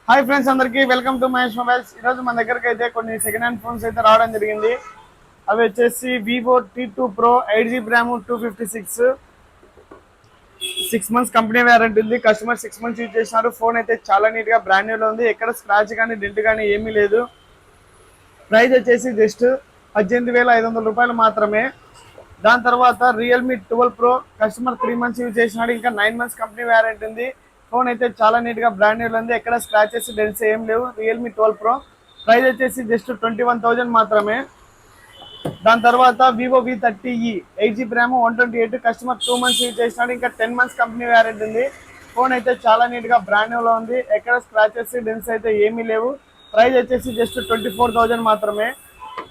Hi friends, అందరికీ welcome to Mahesh mobiles. ఈరోజు మన దగ్గరకు అయితే కొన్ని సెకండ్ హ్యాండ్ ఫోన్స్ అయితే రావడం జరిగింది. అవి వచ్చేసి Vivo T2 Pro 8GB RAM 256 6 months company warranty ఉంది. కస్టమర్ 6 months యూజ్ చేసినారు. ఫోన్ అయితే చాలా నీట్ గా బ్రాండ్ న్యూలో ఉంది. ఎక్కడ స్క్రాచ్ కానీ డెంట్ కానీ ఏమీ లేదు. ప్రైస్ వచ్చేసి జస్ట్ 18,500 రూపాయలు మాత్రమే. దాని తర్వాత Realme 12 Pro customer 3 months use చేసినాడు. ఇంకా 9 months కంపెనీ వారంటీ ఉంది. ఫోన్ అయితే చాలా నీట్ గా బ్రాండ్ న్యూ ఉంది. ఎక్కడ స్క్రాచెస్ డెన్స్ ఏం లేవు. రియల్మీ 12 Pro ప్రైస్ వచ్చేసి జస్ట్ 21,000 మాత్రమే. దాని తర్వాత Vivo V30e 8GB RAM 128 customer 2 months use చేసినాడు. ఇంకా 10 months కంపెనీ వారంటీ ఉంది. ఫోన్ అయితే చాలా నీట్ గా బ్రాండ్ న్యూలో ఉంది. ఎక్కడ స్క్రాచెస్ డెన్స్ అయితే ఏమీ లేవు. ప్రైస్ వచ్చేసి జస్ట్ 24,000 మాత్రమే.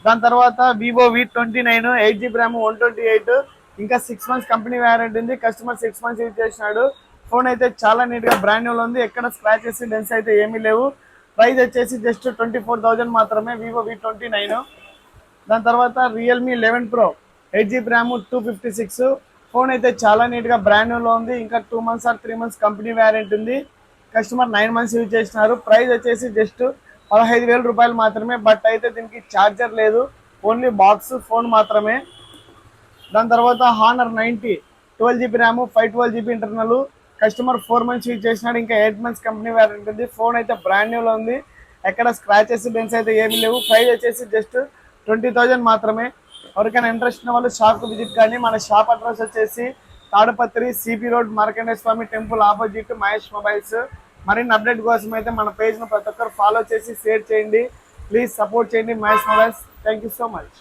దాని తర్వాత వివో V29 8GB ర్యామ్ 128 ఇంకా 6 months కంపెనీ వారంటీ ఉంది. కస్టమర్ 6 months యూజ్ చేసినాడు. ఫోన్ అయితే చాలా నీట్ గా బ్రాండ్ న్యూలో ఉంది. ఎక్కడ స్క్రాచెస్ డెన్స్ అయితే ఏమీ లేవు. ప్రైస్ వచ్చేసి జస్ట్ 24,000 మాత్రమే వివో V29. దాని తర్వాత Realme 11 Pro 8GB RAM 256 phone అయితే చాలా నీట్ గా బ్రాండ్ న్యూలో ఉంది. ఇంకా 2 months or 3 months company warranty ఉంది. కస్టమర్ 9 months యూజ్ చేసినారు. ప్రైస్ వచ్చేసి జస్ట్ 15,000 రూపాయలు మాత్రమే. బట్ అయితే దీనికి ఛార్జర్ లేదు, ఓన్లీ బాక్స్ ఫోన్ మాత్రమే. దాని తర్వాత honour 90 12GB RAM 512GB internal customer 4 months use చేసినాడు. ఇంకా 8 months కంపెనీ వారంటీ ఉంది. ఫోన్ అయితే బ్రాండ్ న్యూలో ఉంది. ఎక్కడ స్క్రాచెస్ డెన్స్ అయితే ఏమీ లేవు. ప్రైస్ వచ్చేసి జస్ట్ 20,000 మాత్రమే. ఎవరికైనా ఇంట్రెస్ట్ ఉన్న వాళ్ళు షాప్కి విజిట్ కానీ. మన షాప్ అడ్రస్ వచ్చేసి తాడపత్రి సిపి రోడ్ మార్కండేయ స్వామి టెంపుల్ ఆపోజిట్ మహేష్ మొబైల్స్. మరిన్ని అప్డేట్ కోసం అయితే మన పేజ్ను ప్రతి ఒక్కరు ఫాలో చేసి షేర్ చేయండి. ప్లీజ్ సపోర్ట్ చేయండి Mahesh mobiles. Thank you so much.